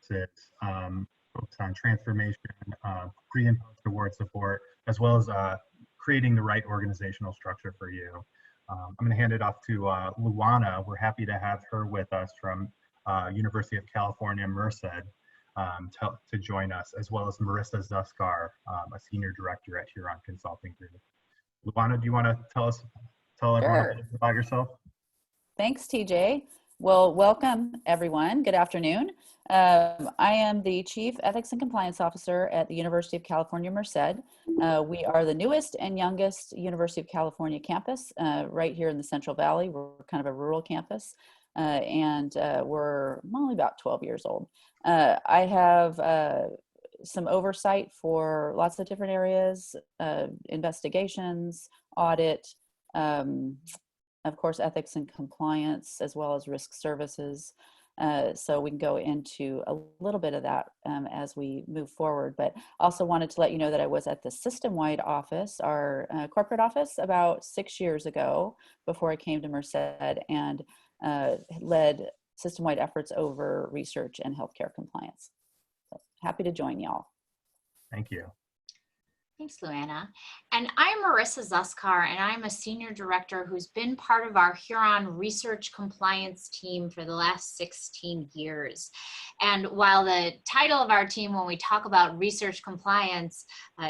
courses, focused on transformation, pre and post award support, as well as creating the right organizational structure for you. I'm going to hand it off to Luana. We're happy to have her with us from University of California, Merced, to join us, as well as Marissa Zuskar, a senior director at Huron Consulting Group. Luana, do you want to tell everyone a little bit about yourself? Thanks, TJ. Well, welcome everyone. Good afternoon. I am the Chief Ethics and Compliance Officer at the University of California, Merced. We are the newest and youngest University of California campus right here in the Central Valley. We're kind of a rural campus, and we're only about 12 years old. I have some oversight for lots of different areas, investigations, audit, of course, ethics and compliance, as well as risk services. So we can go into a little bit of that as we move forward, but also wanted to let you know that I was at the system-wide office, our corporate office, about 6 years ago before I came to Merced, and led system-wide efforts over research and healthcare compliance. So happy to join y'all. Thank you. Thanks, Luana. And I'm Marissa Zuskar, and I'm a senior director who's been part of our Huron research compliance team for the last 16 years. And while the title of our team, when we talk about research compliance,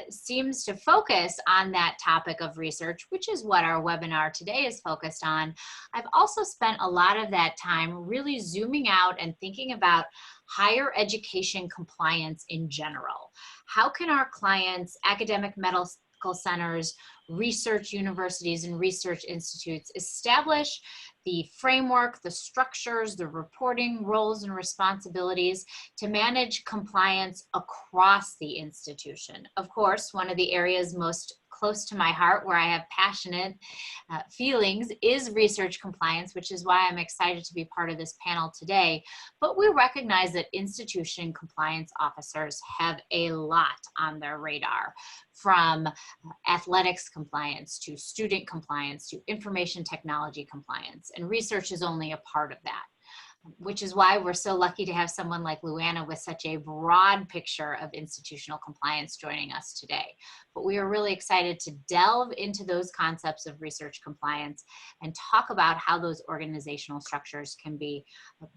seems to focus on that topic of research, which is what our webinar today is focused on, I've also spent a lot of that time really zooming out and thinking about higher education compliance in general. How can our clients, academic medical centers, research universities, and research institutes establish the framework, the structures, the reporting roles and responsibilities to manage compliance across the institution? Of course, one of the areas most close to my heart, where I have passionate feelings, is research compliance, which is why I'm excited to be part of this panel today. But we recognize that institution compliance officers have a lot on their radar, from athletics compliance to student compliance to information technology compliance, and research is only a part of that, which is why we're so lucky to have someone like Luana with such a broad picture of institutional compliance joining us today. But we are really excited to delve into those concepts of research compliance and talk about how those organizational structures can be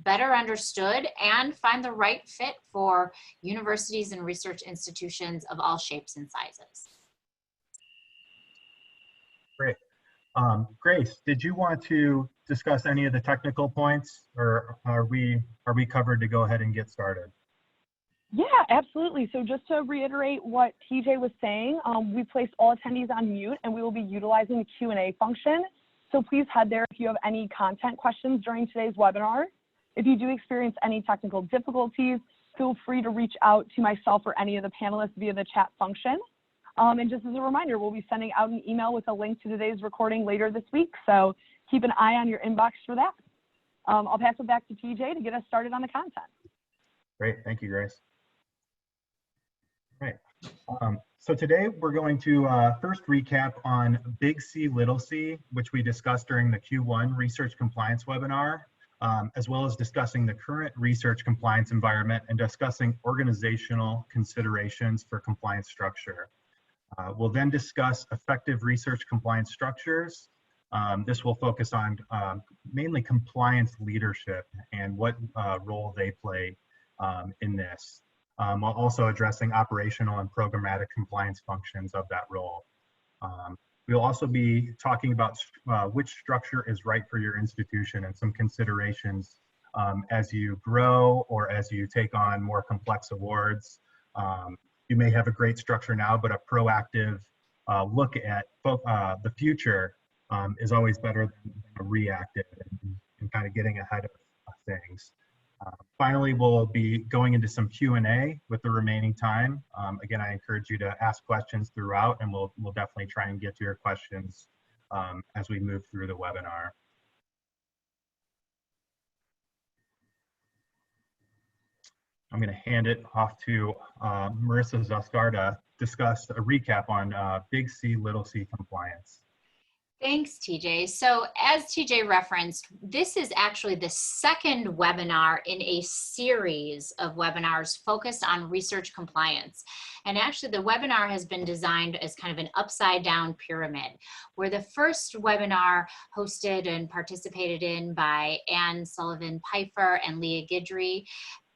better understood and find the right fit for universities and research institutions of all shapes and sizes. Great. Grace, did you want to discuss any of the technical points, or are we covered to go ahead and get started? Yeah, absolutely. So just to reiterate what TJ was saying, we placed all attendees on mute, and we will be utilizing the Q&A function. So please head there if you have any content questions during today's webinar. If you do experience any technical difficulties, feel free to reach out to myself or any of the panelists via the chat function. And just as a reminder, we'll be sending out an email with a link to today's recording later this week. So keep an eye on your inbox for that. I'll pass it back to TJ to get us started on the content. Great, thank you, Grace. All right, so today we're going to first recap on Big C, Little C, which we discussed during the Q1 Research Compliance webinar, as well as discussing the current research compliance environment and discussing organizational considerations for compliance structure. We'll then discuss effective research compliance structures. This will focus on mainly compliance leadership and what role they play in this, while also addressing operational and programmatic compliance functions of that role. We'll also be talking about which structure is right for your institution and some considerations as you grow or as you take on more complex awards. You may have a great structure now, but a proactive look at the future is always better than a reactive and kind of getting ahead of things. Finally, we'll be going into some Q&A with the remaining time. Again, I encourage you to ask questions throughout, and we'll definitely try and get to your questions as we move through the webinar. I'm going to hand it off to Marissa Zuskar to discuss a recap on Big C, Little C compliance. Thanks, TJ. So as TJ referenced, this is actually the second webinar in a series of webinars focused on research compliance. And actually the webinar has been designed as kind of an upside down pyramid, where the first webinar hosted and participated in by Anne Sullivan-Pfeiffer and Leah Guidry,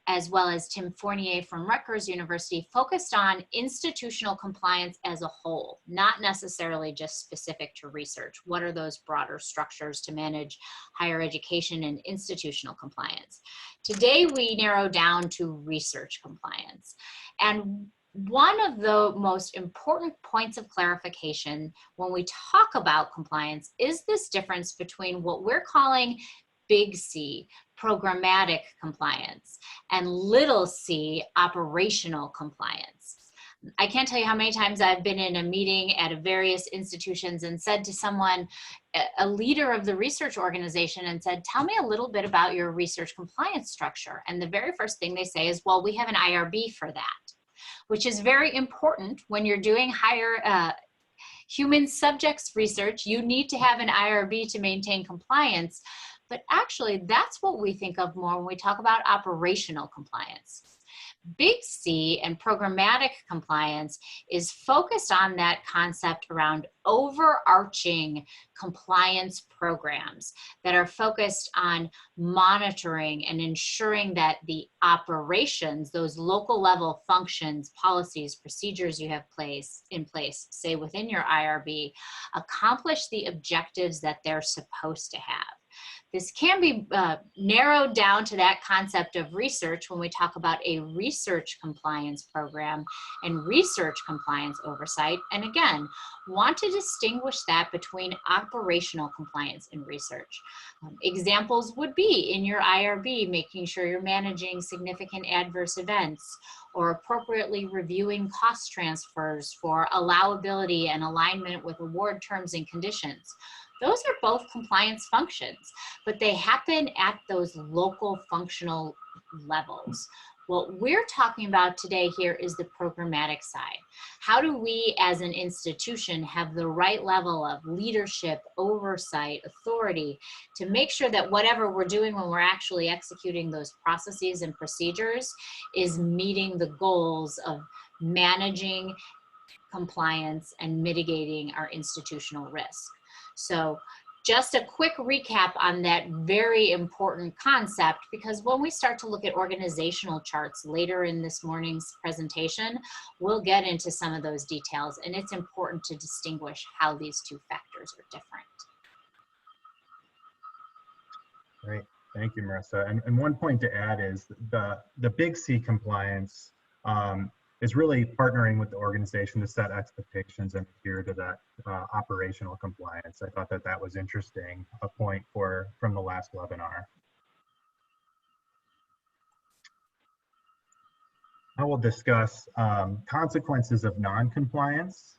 as well as Tim Fournier from Rutgers University, focused on institutional compliance as a whole, not necessarily just specific to research. What are those broader structures to manage higher education and institutional compliance? Today, we narrow down to research compliance. And one of the most important points of clarification when we talk about compliance is this difference between what we're calling big C, programmatic compliance, and little c, operational compliance. I can't tell you how many times I've been in a meeting at various institutions and said to someone, a leader of the research organization, and said, tell me a little bit about your research compliance structure. And the very first thing they say is, well, we have an IRB for that, which is very important when you're doing higher human subjects research. You need to have an IRB to maintain compliance. But actually, that's what we think of more when we talk about operational compliance. Big C and programmatic compliance is focused on that concept around overarching compliance programs that are focused on monitoring and ensuring that the operations, those local level functions, policies, procedures you have in place, say within your IRB, accomplish the objectives that they're supposed to have. This can be narrowed down to that concept of research when we talk about a research compliance program and research compliance oversight. And again, want to distinguish that between operational compliance and research. Examples would be in your IRB, making sure you're managing significant adverse events or appropriately reviewing cost transfers for allowability and alignment with award terms and conditions. Those are both compliance functions, but they happen at those local functional levels. What we're talking about today here is the programmatic side. How do we as an institution have the right level of leadership, oversight, authority to make sure that whatever we're doing when we're actually executing those processes and procedures is meeting the goals of managing compliance and mitigating our institutional risk? So just a quick recap on that very important concept, because when we start to look at organizational charts later in this morning's presentation, we'll get into some of those details, and it's important to distinguish how these two factors are different. Great, thank you, Marissa. And one point to add is the big C compliance is really partnering with the organization to set expectations and adhere to that operational compliance. I thought that was interesting, a point from the last webinar. I will discuss consequences of non-compliance.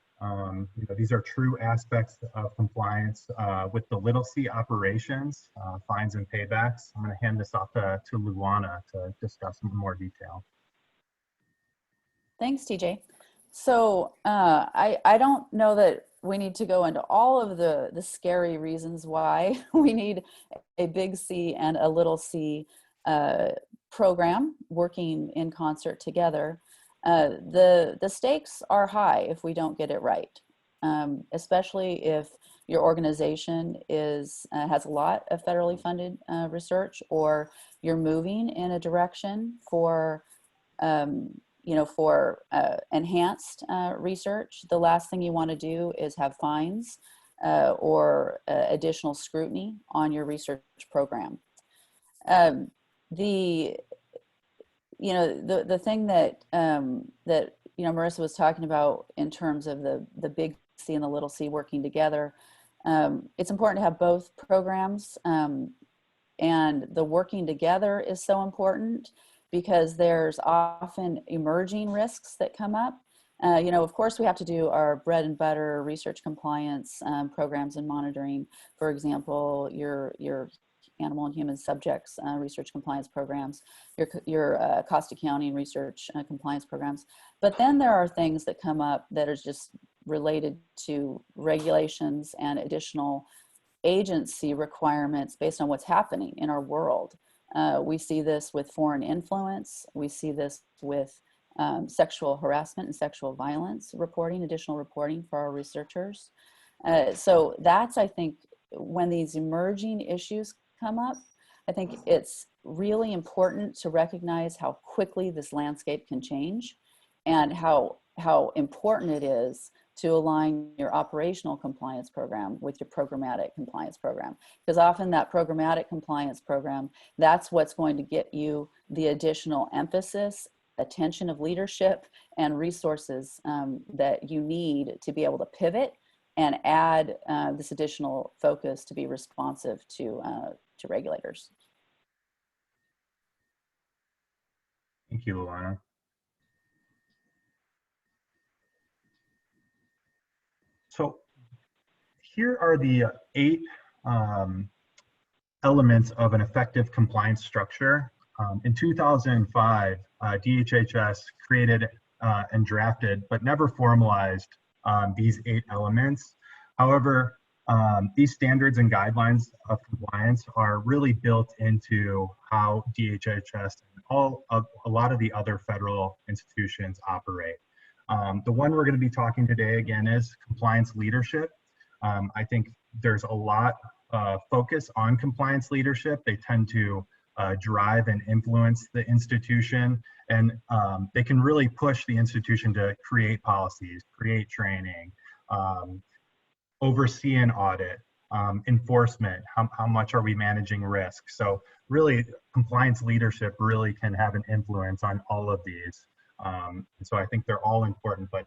These are true aspects of compliance with the little c operations, fines and paybacks. I'm going to hand this off to Luana to discuss in more detail. Thanks, TJ. So I don't know that we need to go into all of the scary reasons why we need a big C and a little c program working in concert together. The stakes are high if we don't get it right, especially if your organization has a lot of federally funded research, or you're moving in a direction for enhanced research. The last thing you want to do is have fines or additional scrutiny on your research program. The thing that Marissa was talking about in terms of the big C and the little c working together, it's important to have both programs, and the working together is so important because there's often emerging risks that come up. Of course, we have to do our bread and butter research compliance programs and monitoring. For example, your animal and human subjects research compliance programs, your cost accounting research compliance programs. But then there are things that come up that are just related to regulations and additional agency requirements based on what's happening in our world. We see this with foreign influence. We see this with sexual harassment and sexual violence reporting, additional reporting for our researchers. So that's, I think, when these emerging issues come up, I think it's really important to recognize how quickly this landscape can change and how important it is to align your operational compliance program with your programmatic compliance program. Because often that programmatic compliance program, that's what's going to get you the additional emphasis, attention of leadership, and resources that you need to be able to pivot and add this additional focus to be responsive to regulators. Thank you, Luana. So here are the 8 elements of an effective compliance structure. In 2005, DHHS created and drafted, but never formalized these 8 elements. However, these standards and guidelines of compliance are really built into how DHHS and a lot of the other federal institutions operate. The one we're going to be talking today again is compliance leadership. I think there's a lot focus on compliance leadership. They tend to drive and influence the institution, and they can really push the institution to create policies, create training, oversee an audit, enforcement, how much are we managing risk. So really compliance leadership really can have an influence on all of these. And so I think they're all important, but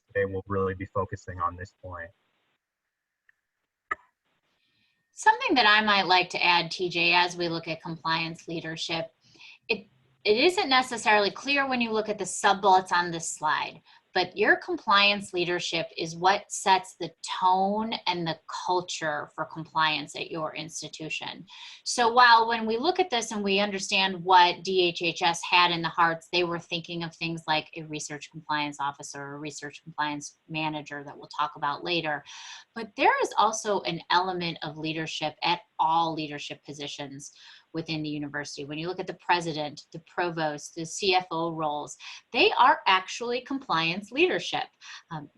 today we'll really be focusing on this point. Something that I might like to add, TJ, as we look at compliance leadership, it isn't necessarily clear when you look at the sub-bullets on this slide, but your compliance leadership is what sets the tone and the culture for compliance at your institution. So while when we look at this and we understand what DHHS had in the hearts, they were thinking of things like a research compliance officer, or a research compliance manager that we'll talk about later. But there is also an element of leadership at all leadership positions within the university. When you look at the president, the provost, the CFO roles, they are actually compliance leadership.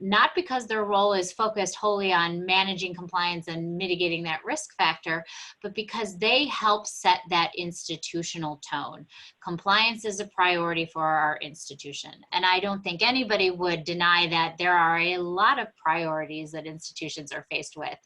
Not because their role is focused wholly on managing compliance and mitigating that risk factor, but because they help set that institutional tone. Compliance is a priority for our institution. And I don't think anybody would deny that there are a lot of priorities that institutions are faced with.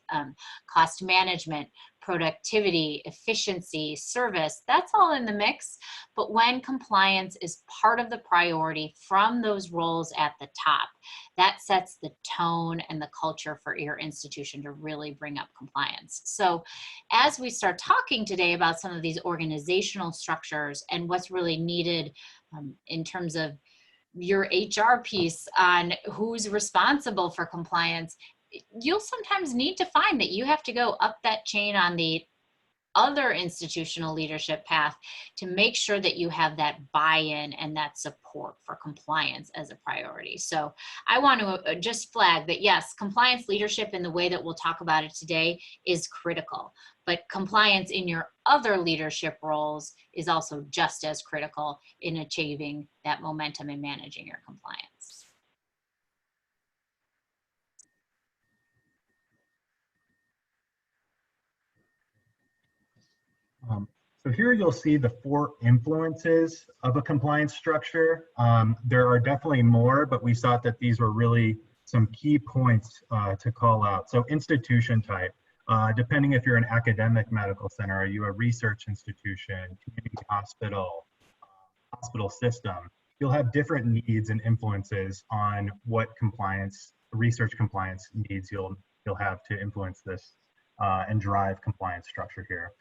Cost management, productivity, efficiency, service, that's all in the mix. But when compliance is part of the priority from those roles at the top, that sets the tone and the culture for your institution to really bring up compliance. So as we start talking today about some of these organizational structures and what's really needed in terms of your HR piece on who's responsible for compliance, you'll sometimes need to find that you have to go up that chain on the other institutional leadership path to make sure that you have that buy-in and that support for compliance as a priority. So I want to just flag that, yes, compliance leadership in the way that we'll talk about it today is critical, but compliance in your other leadership roles is also just as critical in achieving that momentum and managing your compliance. So here you'll see the 4 influences of a compliance structure. There are definitely more, but we thought that these were really some key points to call out. So institution type, depending if you're an academic medical center, are you a research institution, community hospital, hospital system, you'll have different needs and influences on what compliance, research compliance needs you'll have to influence this and drive compliance structure here.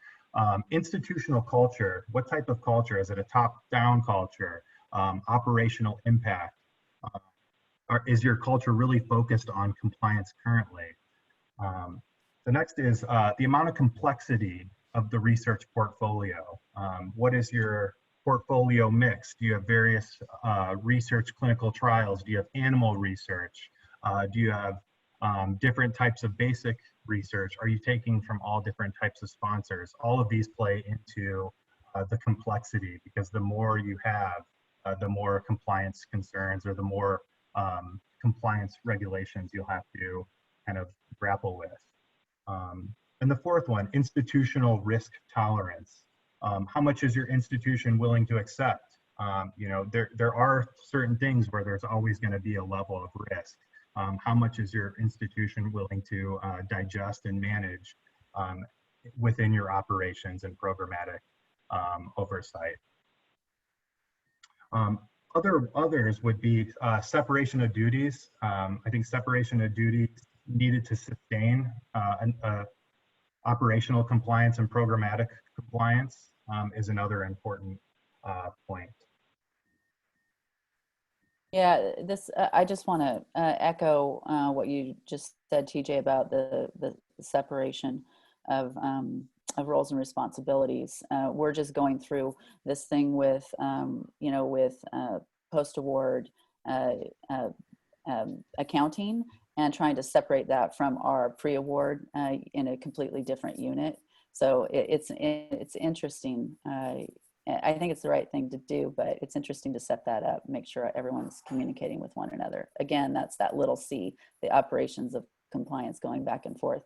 Institutional culture, what type of culture? Is it a top-down culture? Operational impact? Is your culture really focused on compliance currently? The next is the amount of complexity of the research portfolio. What is your portfolio mix? Do you have various research clinical trials? Do you have animal research? Do you have different types of basic research? Are you taking from all different types of sponsors? All of these play into the complexity, because the more you have, the more compliance concerns or the more compliance regulations you'll have to kind of grapple with. And the fourth one, institutional risk tolerance. How much is your institution willing to accept? You know, there are certain things where there's always going to be a level of risk. How much is your institution willing to digest and manage within your operations and programmatic oversight? Others would be separation of duties. I think separation of duties needed to sustain operational compliance and programmatic compliance is another important point. Yeah, this I just want to echo what you just said, TJ, about the separation of roles and responsibilities. We're just going through this thing with you know, with post-award accounting, and trying to separate that from our pre-award in a completely different unit. So it's interesting. I think it's the right thing to do, but it's interesting to set that up, make sure everyone's communicating with one another. Again, that's that little C, the operations of compliance going back and forth.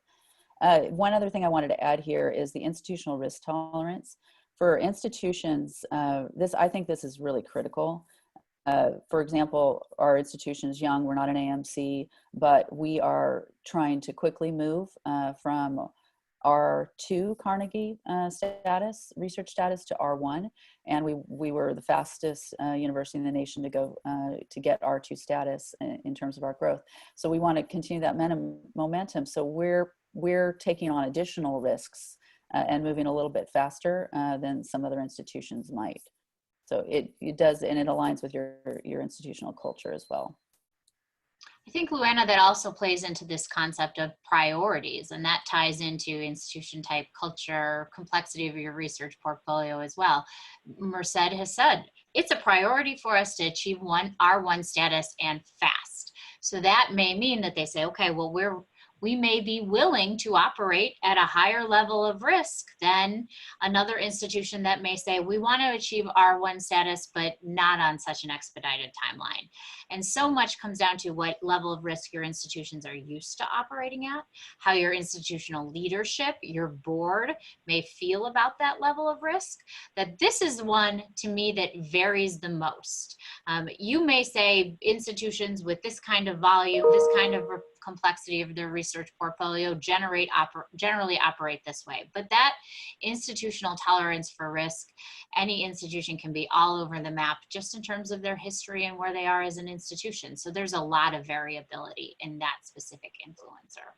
One other thing I wanted to add here is the institutional risk tolerance. For institutions, I think this is really critical. For example, our institution is young, we're not an AMC, but we are trying to quickly move from R2 Carnegie research status to R1, and we were the fastest university in the nation to go to get R2 status in terms of our growth. So we want to continue that momentum. So we're taking on additional risks and moving a little bit faster than some other institutions might. So it does, and it aligns with your institutional culture as well. I think, Luana, that also plays into this concept of priorities, and that ties into institution type, culture, complexity of your research portfolio as well. Merced has said it's a priority for us to achieve R1 status and fast. So that may mean that they say, okay, well, we may be willing to operate at a higher level of risk than another institution that may say, we want to achieve R1 status, but not on such an expedited timeline. And so much comes down to what level of risk your institutions are used to operating at, how your institutional leadership, your board may feel about that level of risk, that this is one to me that varies the most. You may say institutions with this kind of volume, this kind of complexity of their research portfolio generally operate this way. But that institutional tolerance for risk, any institution can be all over the map just in terms of their history and where they are as an institution. So there's a lot of variability in that specific influencer.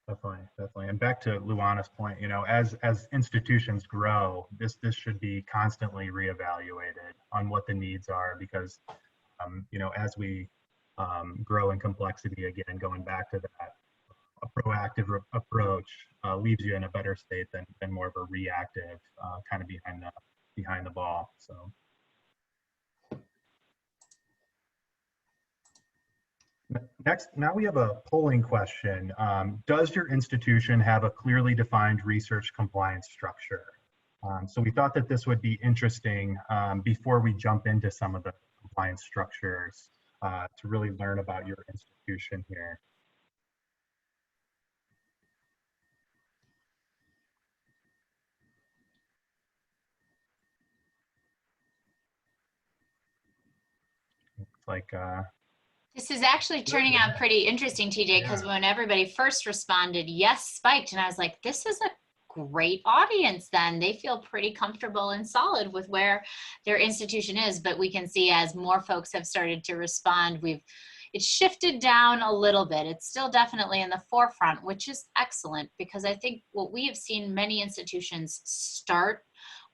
Definitely. And back to Luana's point, you know, as institutions grow, this should be constantly reevaluated on what the needs are, because you know, as we grow in complexity, again, going back to that, a proactive approach leaves you in a better state than more of a reactive kind of behind the ball. So next, now we have a polling question. Does your institution have a clearly defined research compliance structure? So we thought that this would be interesting before we jump into some of the compliance structures to really learn about your institution here. Looks like this is actually turning out pretty interesting, TJ, because when everybody first responded, yes, spiked, and I was like, this is a great audience then. They feel pretty comfortable and solid with where their institution is, but we can see as more folks have started to respond, it's shifted down a little bit. It's still definitely in the forefront, which is excellent, because I think what we have seen many institutions start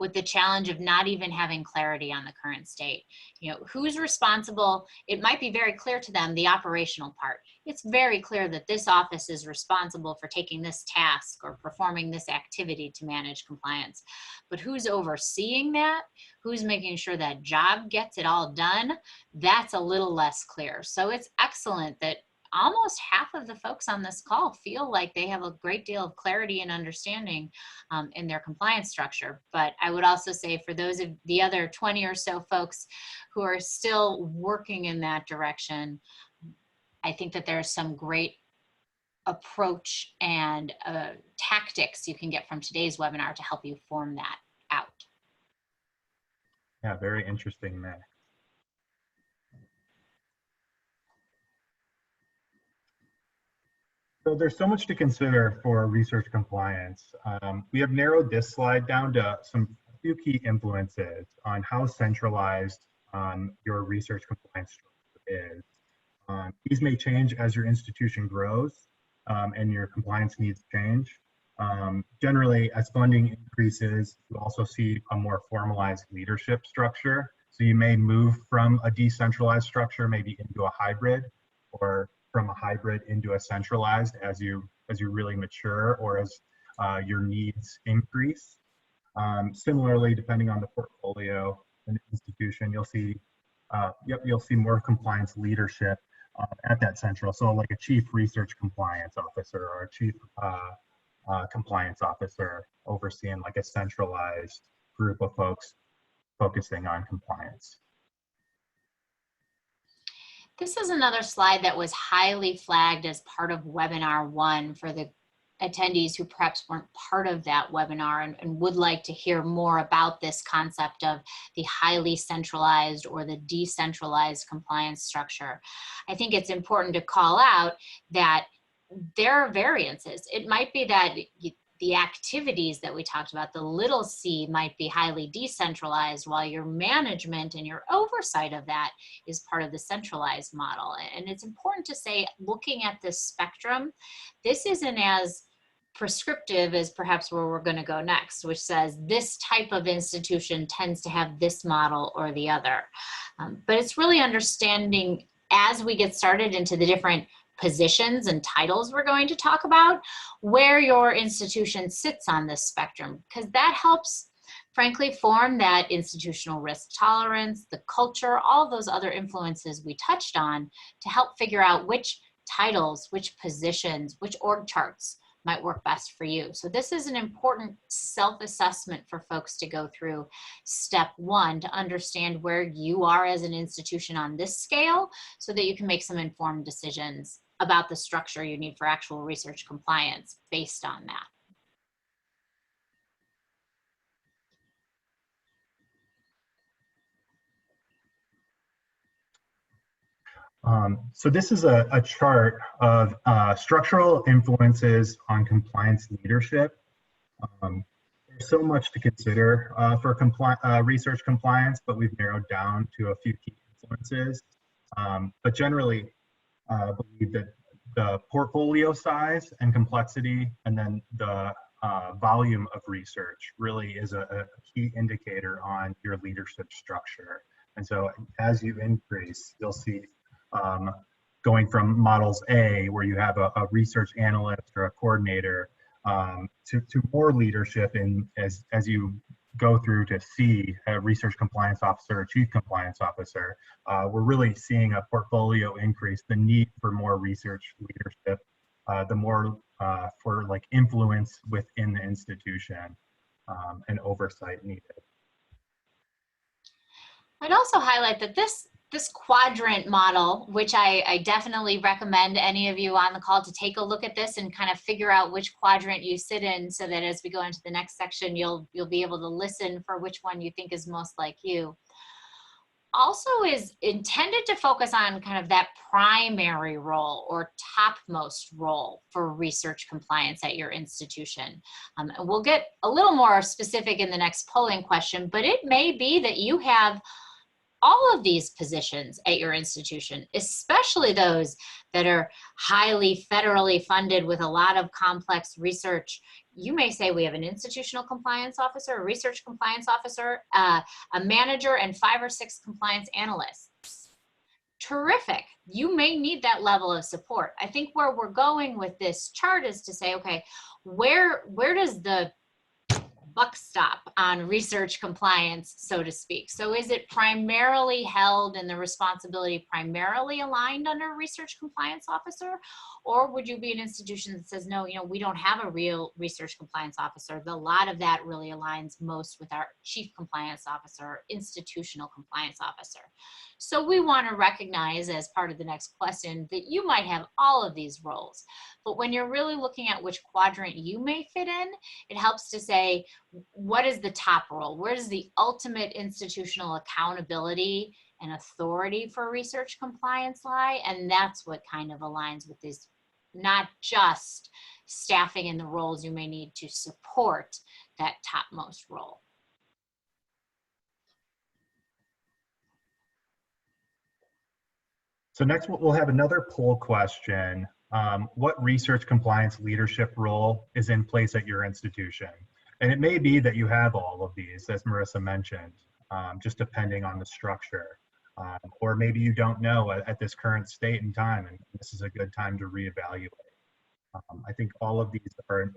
with the challenge of not even having clarity on the current state. You know, who's responsible? It might be very clear to them, the operational part. It's very clear that this office is responsible for taking this task or performing this activity to manage compliance. But who's overseeing that? Who's making sure that job gets it all done? That's a little less clear. So it's excellent that almost half of the folks on this call feel like they have a great deal of clarity and understanding in their compliance structure. But I would also say for those of the other 20 or so folks who are still working in that direction, I think that there's some great approach and tactics you can get from today's webinar to help you form that out. Yeah, very interesting, Matt. So there's so much to consider for research compliance. We have narrowed this slide down to a few key influences on how centralized your research compliance structure is. These may change as your institution grows and your compliance needs change. Generally, as funding increases, you also see a more formalized leadership structure. So you may move from a decentralized structure maybe into a hybrid, or from a hybrid into a centralized as you really mature or as your needs increase. Similarly, depending on the portfolio and institution, you'll see more compliance leadership at that central. So like a chief research compliance officer or a chief compliance officer overseeing like a centralized group of folks focusing on compliance. This is another slide that was highly flagged as part of webinar 1 for the attendees who perhaps weren't part of that webinar and would like to hear more about this concept of the highly centralized or the decentralized compliance structure. I think it's important to call out that there are variances. It might be that the activities that we talked about, the little c, might be highly decentralized, while your management and your oversight of that is part of the centralized model. And it's important to say, looking at this spectrum, this isn't as prescriptive as perhaps where we're going to go next, which says this type of institution tends to have this model or the other. But it's really understanding, as we get started into the different positions and titles we're going to talk about, where your institution sits on this spectrum, because that helps, frankly, form that institutional risk tolerance, the culture, all those other influences we touched on to help figure out which titles, which positions, which org charts might work best for you. So this is an important self-assessment for folks to go through step 1 to understand where you are as an institution on this scale so that you can make some informed decisions about the structure you need for actual research compliance based on that. So this is a chart of structural influences on compliance leadership. There's so much to consider for research compliance, but we've narrowed down to a few key influences. But generally, believe that the portfolio size and complexity, and then the volume of research really is a key indicator on your leadership structure. And so as you increase, you'll see going from models A, where you have a research analyst or a coordinator, to more leadership as you go through to C, a research compliance officer, chief compliance officer. We're really seeing a portfolio increase, the need for more research leadership, the more for like influence within the institution and oversight needed. I'd also highlight that this quadrant model, which I definitely recommend any of you on the call to take a look at this and kind of figure out which quadrant you sit in, so that as we go into the next section, you'll be able to listen for which one you think is most like you. Also is intended to focus on kind of that primary role or topmost role for research compliance at your institution. And we'll get a little more specific in the next polling question, but it may be that you have all of these positions at your institution, especially those that are highly federally funded with a lot of complex research. You may say we have an institutional compliance officer, a research compliance officer, a manager, and 5 or 6 compliance analysts. Terrific. You may need that level of support. I think where we're going with this chart is to say, okay, where does the buck stop on research compliance, so to speak? So is it primarily held and the responsibility primarily aligned under a research compliance officer? Or would you be an institution that says, no, we don't have a real research compliance officer. A lot of that really aligns most with our chief compliance officer, institutional compliance officer. So we want to recognize, as part of the next question, that you might have all of these roles. But when you're really looking at which quadrant you may fit in, it helps to say, what is the top role? Where does the ultimate institutional accountability and authority for research compliance lie? And that's what kind of aligns with this, not just staffing in the roles you may need to support that topmost role. So next we'll have another poll question. What research compliance leadership role is in place at your institution? And it may be that you have all of these, as Marissa mentioned, just depending on the structure. Or maybe you don't know at this current state and time, and this is a good time to reevaluate. I think all of these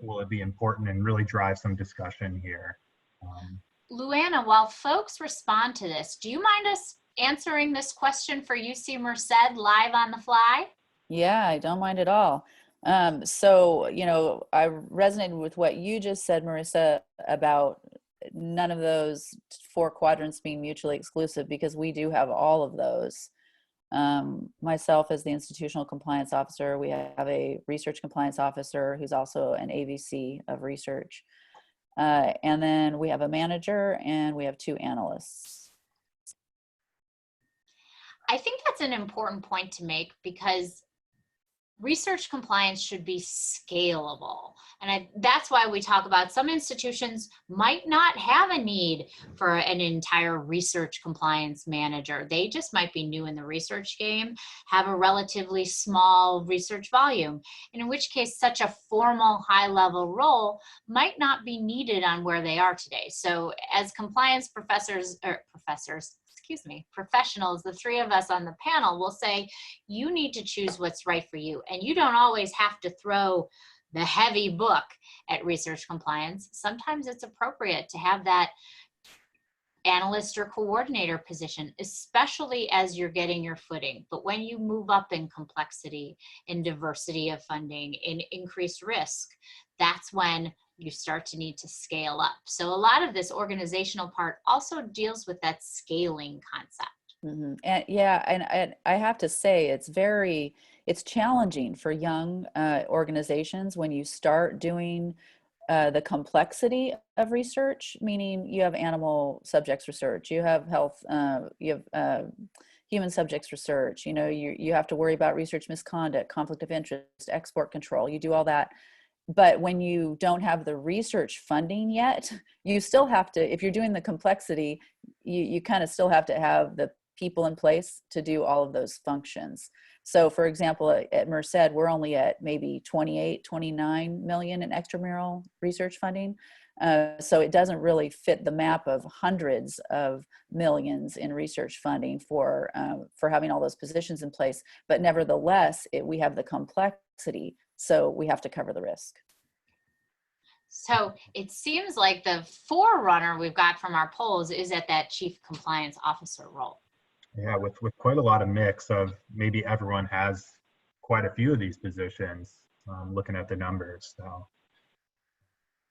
will be important and really drive some discussion here. Luana, while folks respond to this, do you mind us answering this question for UC Merced live on the fly? Yeah, I don't mind at all. So, I resonated with what you just said, Marissa, about none of those 4 quadrants being mutually exclusive, because we do have all of those. Myself as the institutional compliance officer, we have a research compliance officer who's also an AVC of research. And then we have a manager and we have 2 analysts. I think that's an important point to make, because research compliance should be scalable. And that's why we talk about some institutions might not have a need for an entire research compliance manager. They just might be new in the research game, have a relatively small research volume, and in which case such a formal high-level role might not be needed on where they are today. So as compliance professionals, the 3 of us on the panel will say, you need to choose what's right for you. And you don't always have to throw the heavy book at research compliance. Sometimes it's appropriate to have that analyst or coordinator position, especially as you're getting your footing. But when you move up in complexity, in diversity of funding, in increased risk, that's when you start to need to scale up. So a lot of this organizational part also deals with that scaling concept. Mm-hmm. And I have to say, it's challenging for young organizations when you start doing the complexity of research, meaning you have animal subjects research, you have health, you have human subjects research, you have to worry about research misconduct, conflict of interest, export control, you do all that. But when you don't have the research funding yet, you still have to, if you're doing the complexity, you kind of still have to have the people in place to do all of those functions. So for example, at Merced, we're only at maybe 28, 29 million in extramural research funding. So it doesn't really fit the map of hundreds of millions in research funding for having all those positions in place. But nevertheless, we have the complexity. So we have to cover the risk. So it seems like the forerunner we've got from our polls is at that chief compliance officer role. Yeah, with quite a lot of mix of maybe everyone has quite a few of these positions, looking at the numbers. So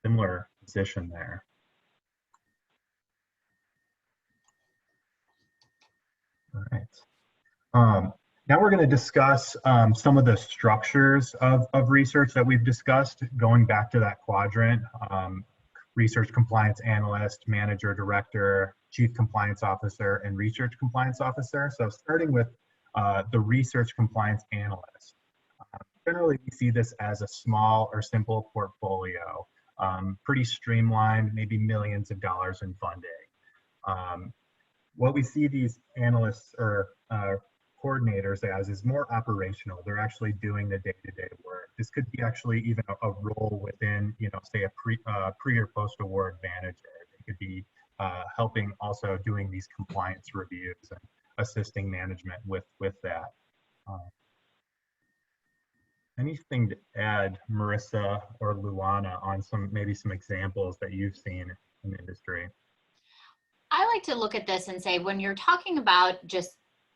similar position there. All right. Now we're going to discuss some of the structures of research that we've discussed, going back to that quadrant, research compliance analyst, manager, director, chief compliance officer, and research compliance officer. So starting with the research compliance analyst. Generally, we see this as a small or simple portfolio, pretty streamlined, maybe millions of dollars in funding. what we see these analysts or coordinators as is more operational. They're actually doing the day-to-day work. This could be actually even a role within, say a pre or post-award manager. They could be helping also doing these compliance reviews and assisting management with that. Anything to add, Marissa or Luana, on maybe some examples that you've seen in the industry? I like to look at this and say, when you're talking about just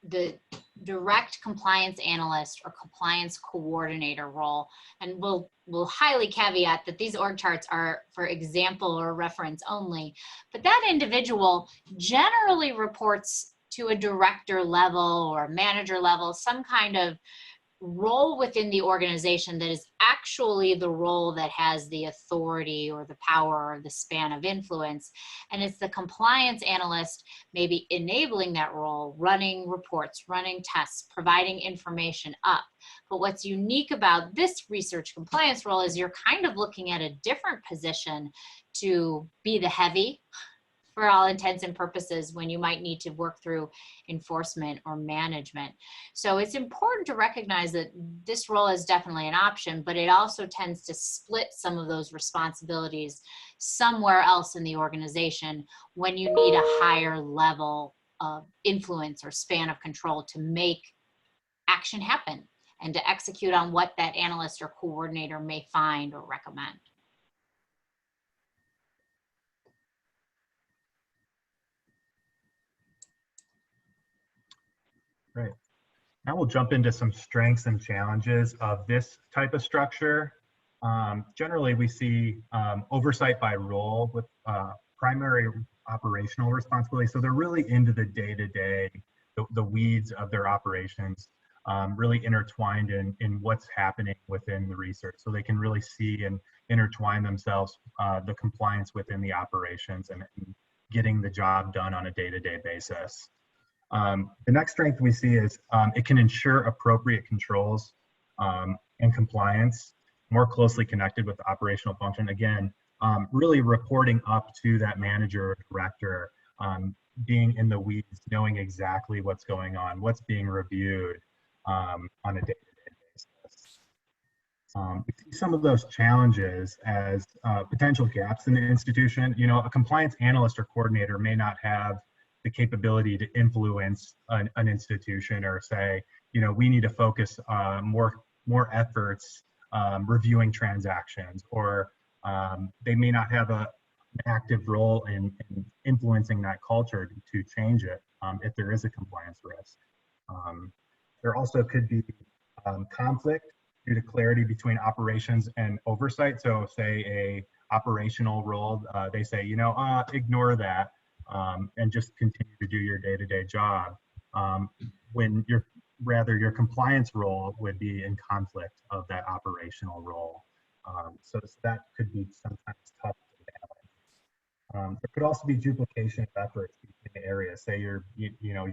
the direct compliance analyst or compliance coordinator role, and we'll highly caveat that these org charts are for example or reference only, but that individual generally reports to a director level or manager level, some kind of role within the organization that is actually the role that has the authority or the power or the span of influence. And it's the compliance analyst maybe enabling that role, running reports, running tests, providing information up. But what's unique about this research compliance role is you're kind of looking at a different position to be the heavy, for all intents and purposes, when you might need to work through enforcement or management. So it's important to recognize that this role is definitely an option, but it also tends to split some of those responsibilities somewhere else in the organization when you need a higher level of influence or span of control to make action happen and to execute on what that analyst or coordinator may find or recommend. Right. Now we'll jump into some strengths and challenges of this type of structure. Generally, we see oversight by role with primary operational responsibility. So they're really into the day-to-day, the weeds of their operations, really intertwined in what's happening within the research. So they can really see and intertwine themselves, the compliance within the operations and getting the job done on a day-to-day basis. The next strength we see is it can ensure appropriate controls and compliance more closely connected with the operational function. Again, really reporting up to that manager or director, being in the weeds, knowing exactly what's going on, what's being reviewed on a day-to-day basis. We see some of those challenges as potential gaps in the institution. A compliance analyst or coordinator may not have the capability to influence an institution or say, we need to focus more efforts reviewing transactions, or they may not have an active role in influencing that culture to change it if there is a compliance risk. There also could be conflict due to clarity between operations and oversight. So say a operational role, they say, ignore that. And just continue to do your day-to-day job, when your compliance role would be in conflict of that operational role. So that could be sometimes tough to balance. There could also be duplication of efforts between areas. Say you're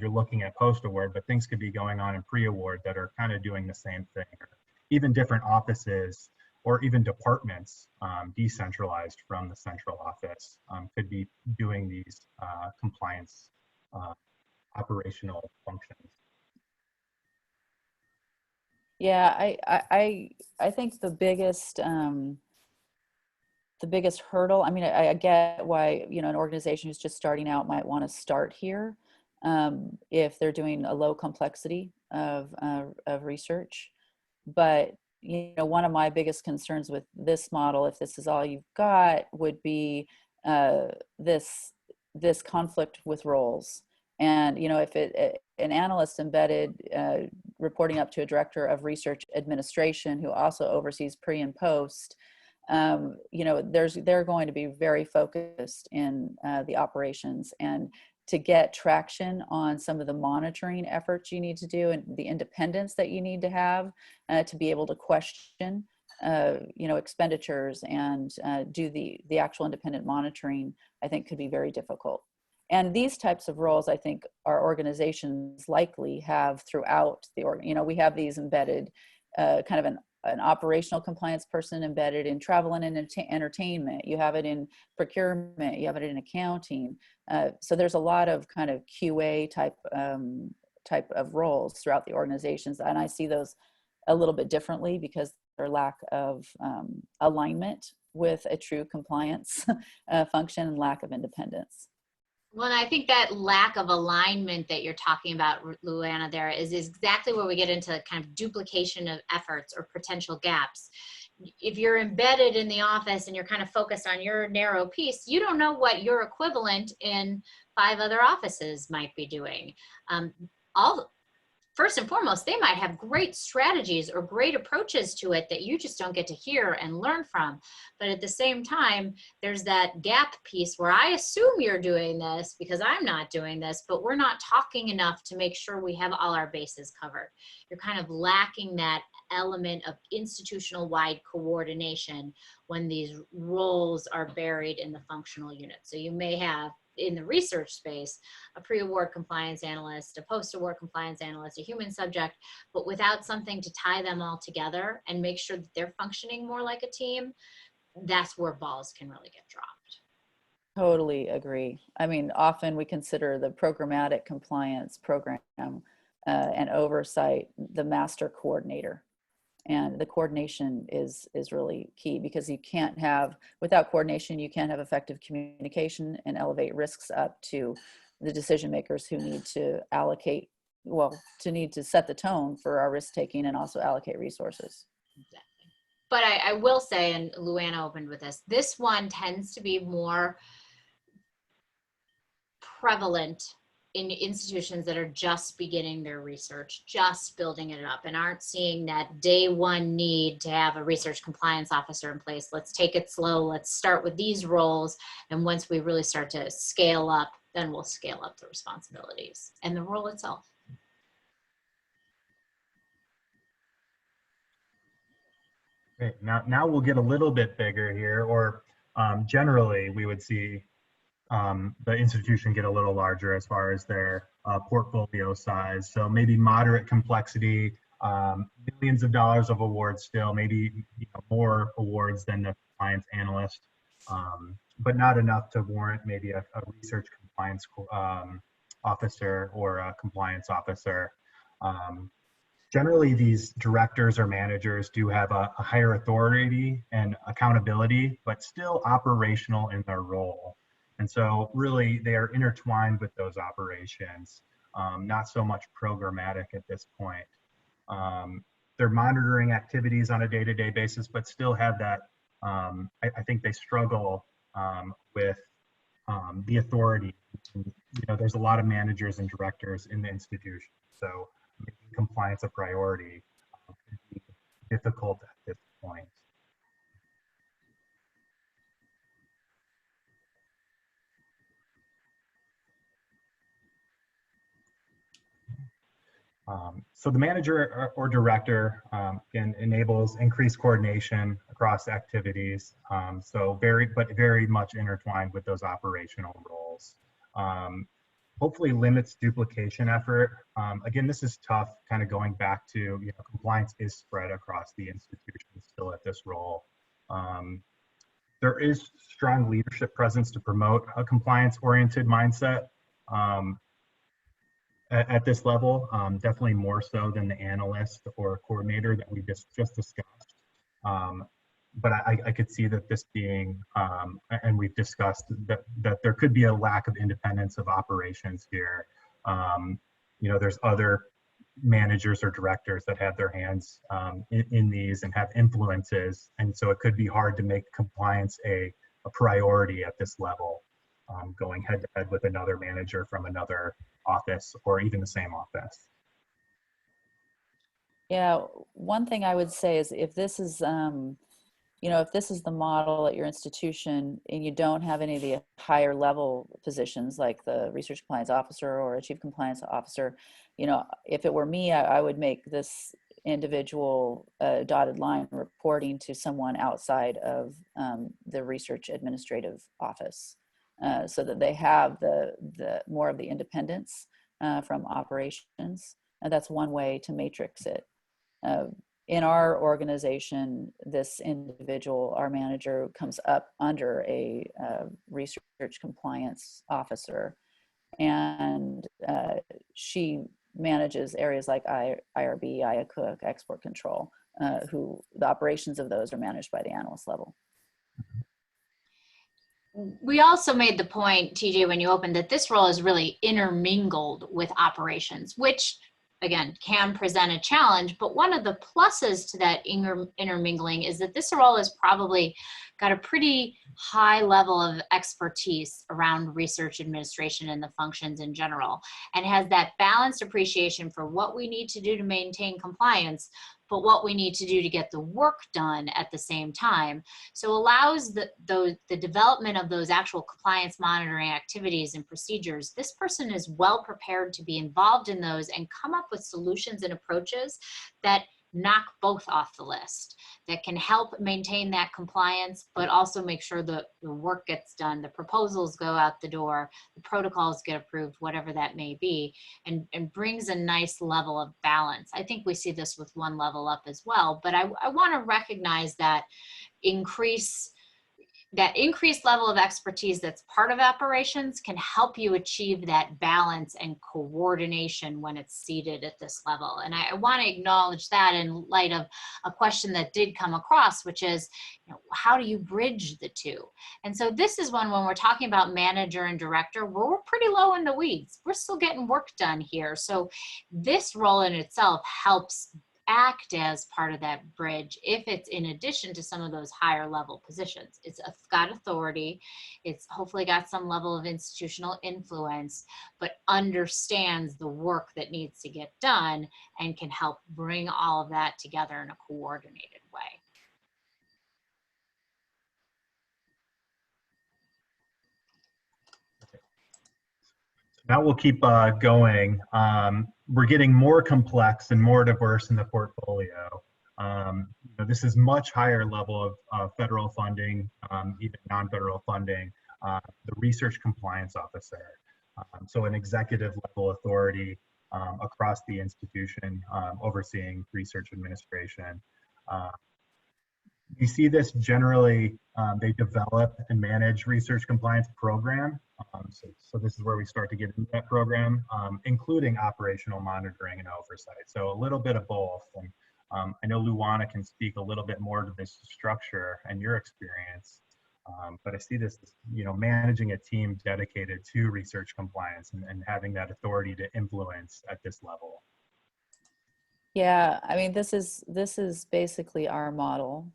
looking at post-award, but things could be going on in pre-award that are kind of doing the same thing, or even different offices or even departments decentralized from the central office could be doing these compliance operational functions. Yeah, I think the biggest hurdle, I mean, I get why, an organization who's just starting out might want to start here if they're doing a low complexity of research. But one of my biggest concerns with this model, if this is all you've got, would be this conflict with roles. And if an analyst embedded reporting up to a director of research administration who also oversees pre and post, they're going to be very focused in the operations, and to get traction on some of the monitoring efforts you need to do and the independence that you need to have to be able to question, expenditures and do the actual independent monitoring, I think could be very difficult. And these types of roles, I think, our organizations likely have throughout the we have these embedded kind of an operational compliance person embedded in travel and entertainment. You have it in procurement. You have it in accounting. So there's a lot of kind of QA type of roles throughout the organizations, and I see those a little bit differently because their lack of alignment with a true compliance function and lack of independence. Well, and I think that lack of alignment that you're talking about, Luana, there is exactly where we get into kind of duplication of efforts or potential gaps. If you're embedded in the office and you're kind of focused on your narrow piece, you don't know what your equivalent in 5 other offices might be doing. First and foremost, they might have great strategies or great approaches to it that you just don't get to hear and learn from. But at the same time, there's that gap piece where I assume you're doing this because I'm not doing this, but we're not talking enough to make sure we have all our bases covered. You're kind of lacking that element of institutional-wide coordination when these roles are buried in the functional unit. So you may have, in the research space, a pre-award compliance analyst, a post-award compliance analyst, a human subject, but without something to tie them all together and make sure that they're functioning more like a team, that's where balls can really get dropped. Totally agree. I mean, often we consider the programmatic compliance program and oversight the master coordinator. And the coordination is really key, because you can't have, without coordination, you can't have effective communication and elevate risks up to the decision makers who need to allocate, need to set the tone for our risk taking and also allocate resources. Exactly. But I will say, and Luana opened with this one tends to be more prevalent in institutions that are just beginning their research, just building it up, and aren't seeing that day one need to have a research compliance officer in place. Let's take it slow. Let's start with these roles. And once we really start to scale up, then we'll scale up the responsibilities and the role itself. Great. Now we'll get a little bit bigger here, or generally we would see the institution get a little larger as far as their portfolio size. So maybe moderate complexity, millions of dollars of awards still, maybe more awards than the compliance analyst, but not enough to warrant maybe a research compliance officer or a compliance officer. Generally, these directors or managers do have a higher authority and accountability, but still operational in their role. And so really they are intertwined with those operations, not so much programmatic at this point. They're monitoring activities on a day-to-day basis, but still have that, I think they struggle with the authority. There's a lot of managers and directors in the institution. So making compliance a priority can be difficult at this point. So the manager or director enables increased coordination across activities. So very much intertwined with those operational roles. Hopefully limits duplication effort. Again, this is tough, kind of going back to, compliance is spread across the institution still at this role. There is strong leadership presence to promote a compliance-oriented mindset. At this level, definitely more so than the analyst or coordinator that we just discussed. But I could see that this being, and we've discussed that there could be a lack of independence of operations here. There's other managers or directors that have their hands in these and have influences. And so it could be hard to make compliance a priority at this level, going head to head with another manager from another office or even the same office. Yeah, one thing I would say is if this is, if this is the model at your institution and you don't have any of the higher level positions like the research compliance officer or a chief compliance officer, if it were me, I would make this individual dotted line reporting to someone outside of the research administrative office. So that they have the more of the independence from operations, and that's one way to matrix it. in our organization, this individual, our manager, comes up under a research compliance officer, and she manages areas like IRB, IACUC, export control, who the operations of those are managed by the analyst level. We also made the point, TJ, when you opened, that this role is really intermingled with operations, which again can present a challenge. But one of the pluses to that intermingling is that this role has probably got a pretty high level of expertise around research administration and the functions in general, and has that balanced appreciation for what we need to do to maintain compliance, but what we need to do to get the work done at the same time. So allows the development of those actual compliance monitoring activities and procedures. This person is well prepared to be involved in those and come up with solutions and approaches that knock both off the list, that can help maintain that compliance, but also make sure the work gets done, the proposals go out the door, the protocols get approved, whatever that may be, and brings a nice level of balance. I think we see this with One Level Up as well, but I want to recognize that increased level of expertise that's part of operations can help you achieve that balance and coordination when it's seated at this level. And I want to acknowledge that in light of a question that did come across, which is, how do you bridge the two? And so this is one, when we're talking about manager and director, we're pretty low in the weeds. We're still getting work done here. So this role in itself helps act as part of that bridge if it's in addition to some of those higher level positions. It's got authority, it's hopefully got some level of institutional influence, but understands the work that needs to get done and can help bring all of that together in a coordinated way. Now we'll keep going. We're getting more complex and more diverse in the portfolio. This is much higher level of federal funding, even non-federal funding, the research compliance officer. So an executive level authority across the institution overseeing research administration. You see this generally, they develop and manage research compliance program. So this is where we start to get into that program, including operational monitoring and oversight. So a little bit of both. And I know Luana can speak a little bit more to this structure and your experience, but I see this, managing a team dedicated to research compliance and having that authority to influence at this level. Yeah, I mean, this is basically our model.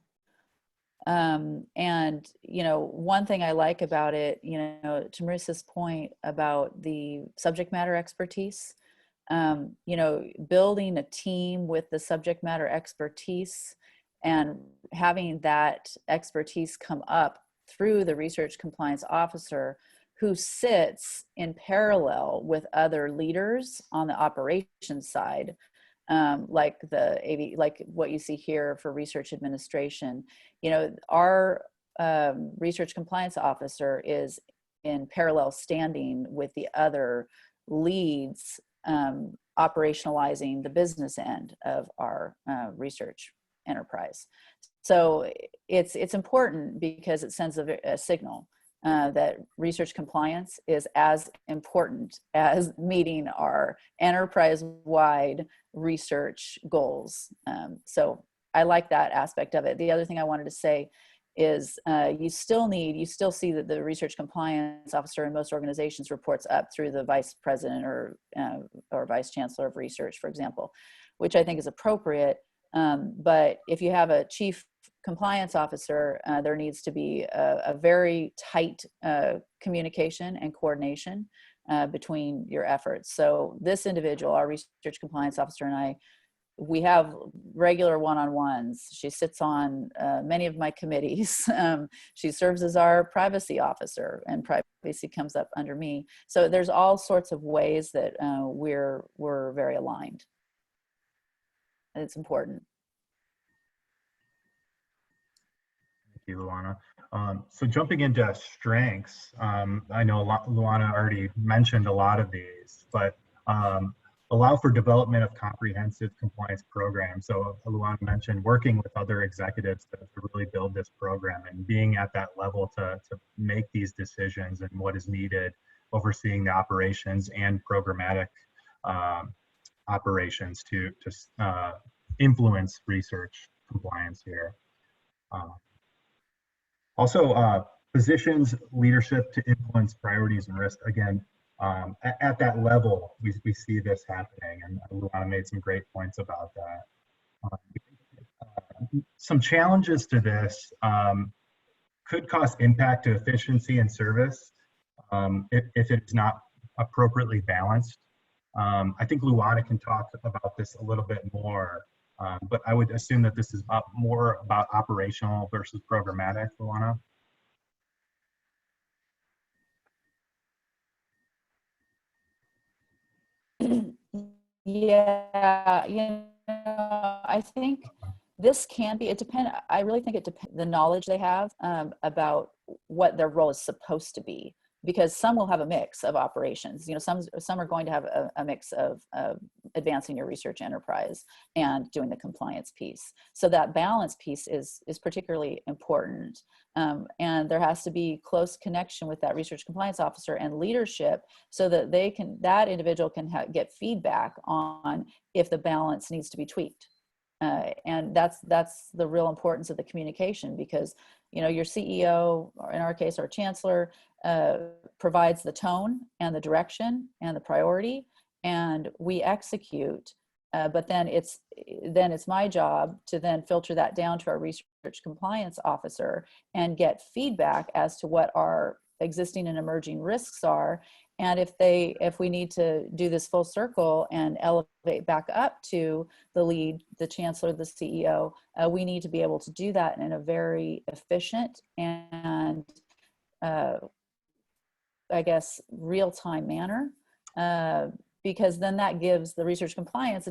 And, one thing I like about it, to Marissa's point about the subject matter expertise, building a team with the subject matter expertise and having that expertise come up through the research compliance officer, who sits in parallel with other leaders on the operations side, like what you see here for research administration. Our research compliance officer is in parallel standing with the other leads, operationalizing the business end of our research enterprise. So it's important because it sends a signal that research compliance is as important as meeting our enterprise-wide research goals. So I like that aspect of it. The other thing I wanted to say is you still see that the research compliance officer in most organizations reports up through the vice president or vice chancellor of research, for example, which I think is appropriate. But if you have a chief compliance officer, there needs to be a very tight communication and coordination between your efforts. So this individual, our research compliance officer, and I, we have regular one-on-ones. She sits on many of my committees. She serves as our privacy officer, and privacy comes up under me. So there's all sorts of ways that we're very aligned. And it's important. Thank you, Luana. So jumping into strengths, I know Luana already mentioned a lot of these, but allow for development of comprehensive compliance programs. So Luana mentioned working with other executives to really build this program and being at that level to make these decisions and what is needed, overseeing the operations and programmatic operations to influence research compliance here. Also, positions leadership to influence priorities and risk. Again, at that level, we see this happening, and Luana made some great points about that. Some challenges to this could cause impact to efficiency and service if it's not appropriately balanced. I think Luana can talk about this a little bit more, but I would assume that this is more about operational versus programmatic, Luana. Yeah, I think this can be, it depends, I really think it depends the knowledge they have about what their role is supposed to be, because some will have a mix of operations. Some are going to have a mix of advancing your research enterprise and doing the compliance piece. So that balance piece is particularly important. And there has to be close connection with that research compliance officer and leadership so that that individual can get feedback on if the balance needs to be tweaked. And that's the real importance of the communication, because your CEO, or in our case our chancellor, provides the tone and the direction and the priority, and we execute. But then it's my job to then filter that down to our research compliance officer and get feedback as to what our existing and emerging risks are. And if we need to do this full circle and elevate back up to the lead, the chancellor, the CEO, we need to be able to do that in a very efficient and I guess real-time manner, because then that gives the research compliance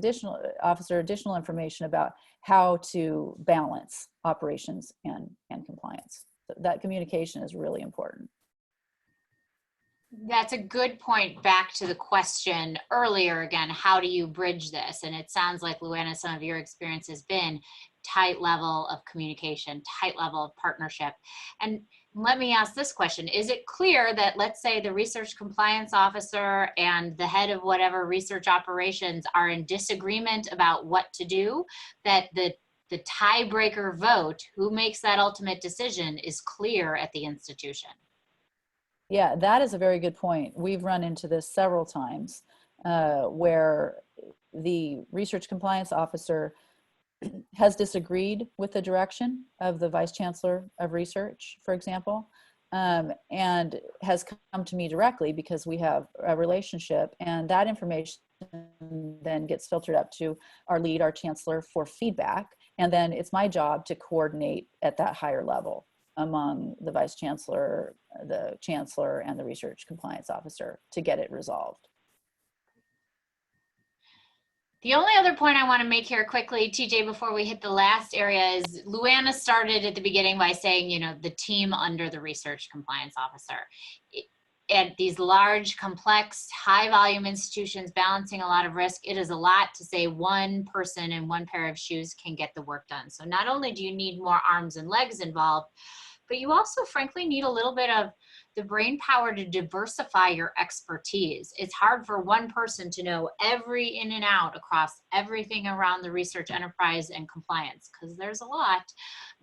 officer additional information about how to balance operations and compliance. So that communication is really important. That's a good point. Back to the question earlier again, how do you bridge this? And it sounds like, Luana, some of your experience has been tight level of communication, tight level of partnership. And let me ask this question. Is it clear that, let's say, the research compliance officer and the head of whatever research operations are in disagreement about what to do, that the tiebreaker vote, who makes that ultimate decision, is clear at the institution? Yeah, that is a very good point. We've run into this several times where the research compliance officer has disagreed with the direction of the vice chancellor of research, for example, and has come to me directly because we have a relationship, and that information then gets filtered up to our lead, our chancellor, for feedback. And then it's my job to coordinate at that higher level among the vice chancellor, the chancellor, and the research compliance officer to get it resolved. The only other point I want to make here quickly, TJ, before we hit the last area, is Luana started at the beginning by saying, the team under the research compliance officer. At these large, complex, high volume institutions balancing a lot of risk, it is a lot to say one person in one pair of shoes can get the work done. So not only do you need more arms and legs involved, but you also frankly need a little bit of the brain power to diversify your expertise. It's hard for one person to know every in and out across everything around the research enterprise and compliance, because there's a lot.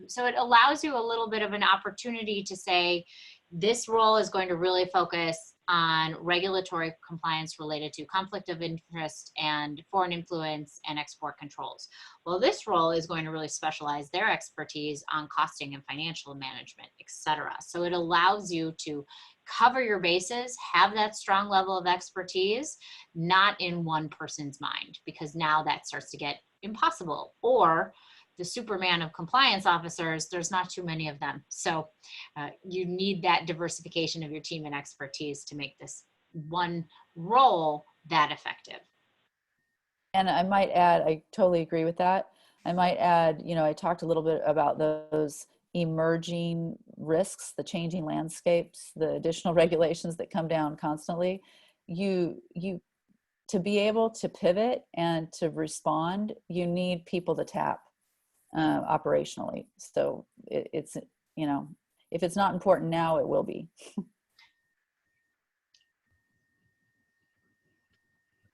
So it allows you a little bit of an opportunity to say, this role is going to really focus on regulatory compliance related to conflict of interest and foreign influence and export controls. Well, this role is going to really specialize their expertise on costing and financial management, etc. So it allows you to cover your bases, have that strong level of expertise, not in one person's mind, because now that starts to get impossible. Or the Superman of compliance officers, there's not too many of them. So you need that diversification of your team and expertise to make this one role that effective. And I might add, I totally agree with that. I might add, I talked a little bit about those emerging risks, the changing landscapes, the additional regulations that come down constantly. You to be able to pivot and to respond, you need people to tap operationally. So it's, you know, if it's not important now, it will be.